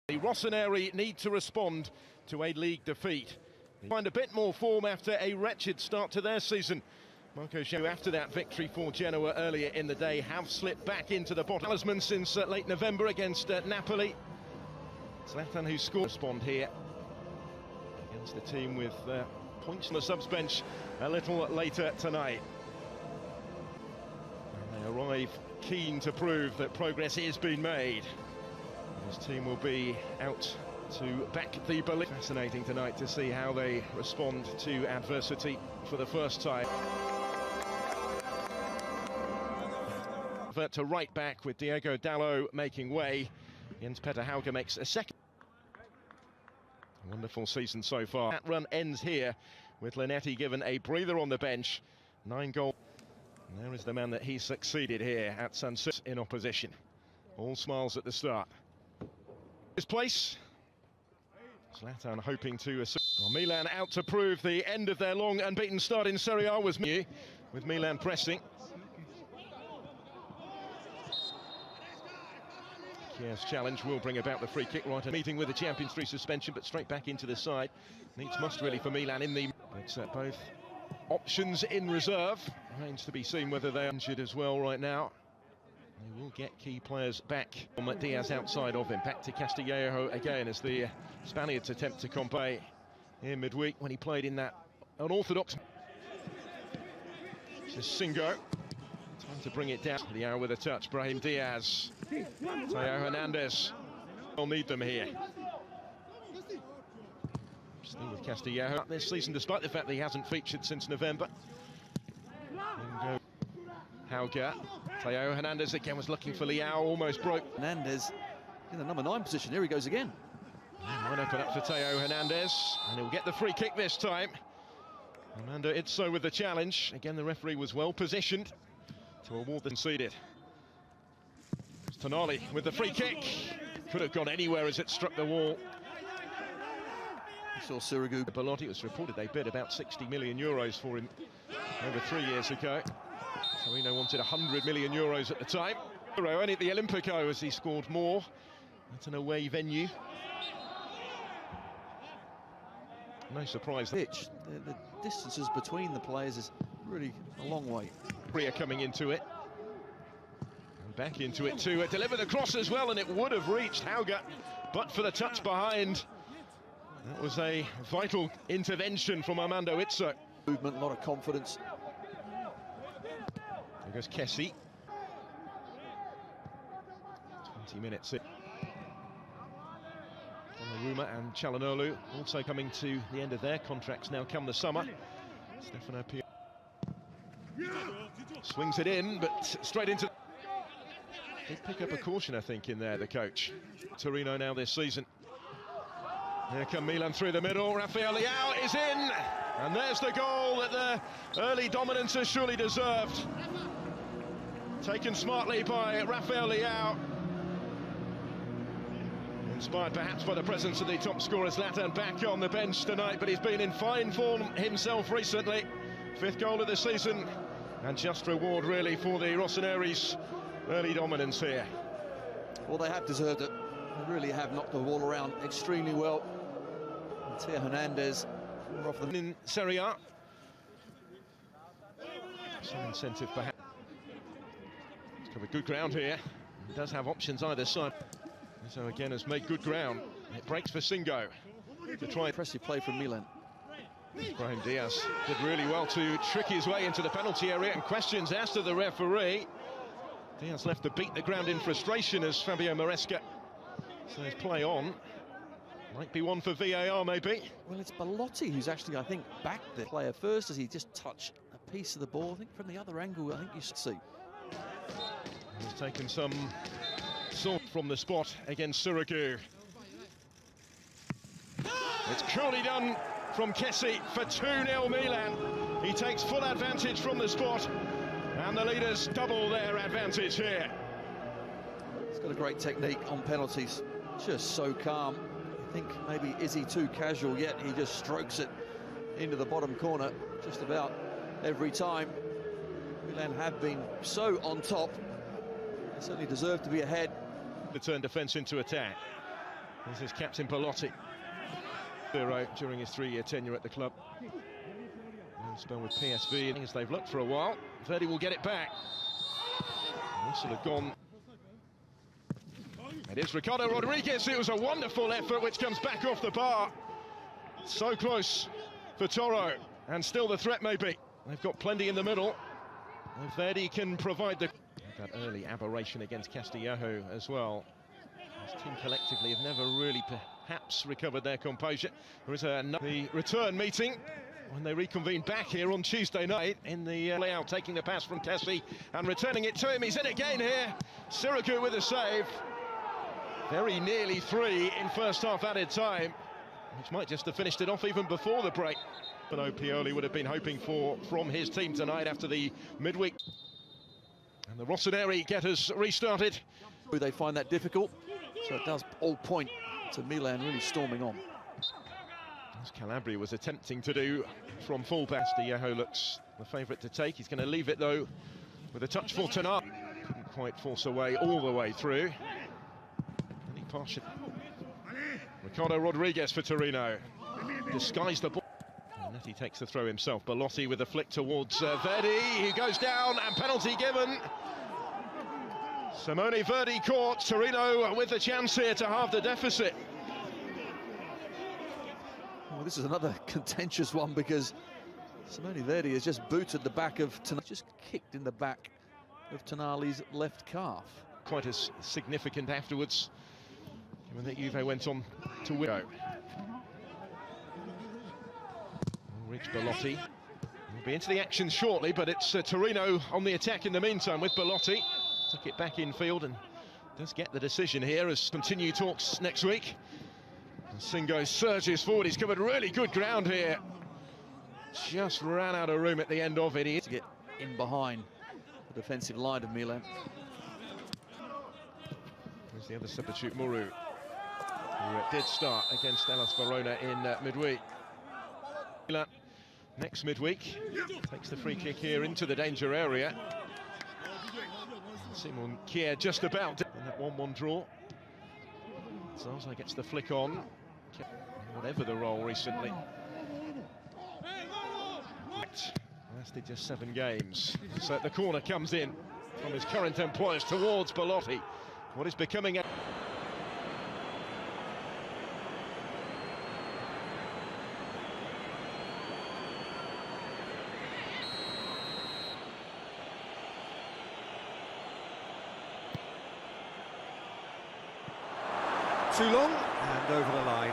The Rossoneri need to respond to a league defeat. They find a bit more form after a wretched start to their season. Marco Giroud, after that victory for Genoa earlier in the day, have slipped back into the bottom. Talisman since late November against Napoli. Zlatan, who scored, respond here against the team with points on the subs bench a little later tonight. And they arrive keen to prove that progress is being made. His team will be out to back the belief. Fascinating tonight to see how they respond to adversity for the first time. To right back with Diego Dalot making way. Jens Petter Hauge makes a second. Wonderful season so far. That run ends here with Linetty given a breather on the bench. 9 goals. And there is the man that he succeeded here at San Siro in opposition. All smiles at the start. His place. Zlatan hoping to well, Milan out to prove the end of their long unbeaten start in Serie A was with Milan pressing. Kiev's challenge will bring about the free kick right at meeting with the Champions League suspension, but straight back into the side. Needs must really for Milan in the... But both options in reserve. Remains to be seen whether they're injured as well right now. They will get key players back. Diaz outside of him. Back to Castillejo again as the Spaniards attempt to compete here midweek when he played in that unorthodox. This is Singo. Time to bring it down. The hour with a touch. Brahim Diaz. Theo Hernandez. They'll need them here. Still with Castillejo this season, despite the fact that he hasn't featured since November. Hauge. Theo Hernandez again was looking for Leao, almost broke. Hernandez in the number 9 position. Here he goes again. Might open up for Theo Hernandez, and he'll get the free kick this time. Armando Izzo with the challenge. Again, the referee was well positioned to award the conceded. Tonali with the free kick. Could have gone anywhere as it struck the wall. We saw Sirigu. Belotti, it was reported they bid about 60 million euros for him over 3 years ago. Torino wanted 100 million euros at the time. Only at the Olimpico as he scored more at an away venue. No surprise. The distances between the players is really a long way. Bria coming into it. And back into it too. Deliver the cross as well, and it would have reached Hauge, but for the touch behind. That was a vital intervention from Armando Izzo. Movement, a lot of confidence. There goes Kessie. 20 minutes in. Donnarumma and Calhanoglu also coming to the end of their contracts now come the summer. Stefano Pioli swings it in, but straight into... Did pick up a caution, I think, in there, the coach. Torino now this season. Here come Milan through the middle. Rafael Leao is in! And there's the goal that the early dominance has surely deserved. Taken smartly by Rafael Leao. Inspired perhaps by the presence of the top scorer Zlatan back on the bench tonight, but he's been in fine form himself recently. 5th goal of the season, and just reward really for the Rossoneri's early dominance here. Well, they have deserved it. They really have knocked the ball around extremely well. And Theo Hernandez off the... In Serie A. Some incentive perhaps. He's covered good ground here. He does have options either side. So again has made good ground. It breaks for Singo to try. Impressive play from Milan. Brahim Diaz did really well to trick his way into the penalty area, and questions asked of the referee. Diaz left to beat the ground in frustration as Fabio Maresca says play on. Might be one for VAR maybe. Well, it's Belotti who's actually, I think, backed the player first as he just touched a piece of the ball. I think from the other angle, I think you should see. He's taken some sort from the spot against Sirigu. It's coolly done from Kessie for 2-0 Milan. He takes full advantage from the spot, and the leaders double their advantage here. He's got a great technique on penalties, just so calm. I think maybe is he too casual yet? He just strokes it into the bottom corner just about every time. Milan have been so on top. They certainly deserve to be ahead. To turn defence into attack. This is captain Belotti. During his 3-year tenure at the club. And spell with PSV as they've looked for a while. Verdi will get it back. This will have gone. It is Ricardo Rodriguez. It was a wonderful effort which comes back off the bar. So close for Toro, and still the threat maybe. They've got plenty in the middle. If Verdi can provide that early aberration against Castillejo as well. This team collectively have never really perhaps recovered their composure. There is the return meeting when they reconvene back here on Tuesday night in the layout, taking the pass from Tessie and returning it to him. He's in again here. Sirigu with a save. Very nearly 3 in first half added time, which might just have finished it off even before the break. But Pioli would have been hoping for from his team tonight after the midweek. And the Rossoneri get us restarted. They find that difficult, so it does all point to Milan really storming on. As Calabria was attempting to do from fullback. Castillejo looks the favourite to take. He's going to leave it though with a touch for Tanar. Couldn't quite force away all the way through. Any partial. Ricardo Rodriguez for Torino. Disguised the ball. And Netti takes the throw himself. Belotti with a flick towards Verdi. He goes down and penalty given. Simone Verdi caught. Torino with the chance here to halve the deficit. Well, this is another contentious one because Simone Verdi has just booted the back of Tonali, just kicked in the back of Tonali's left calf. Quite as significant afterwards, given that Juve went on to win. Rich Belotti will be into the action shortly, but it's Torino on the attack in the meantime with Belotti. Took it back in field and does get the decision here as continue talks next week. Singo surges forward. He's covered really good ground here. Just ran out of room at the end of it. To get in behind the defensive line of Milan. There's the other substitute, Muru, who did start against Hellas Verona in midweek. Milan next midweek takes the free kick here into the danger area. Simon Kier just about in that 1-1 draw. Zaza gets the flick on. Whatever the role recently. Lasted just 7 games. So the corner comes in from his current employers towards Belotti. What is becoming a... Too long and over the line.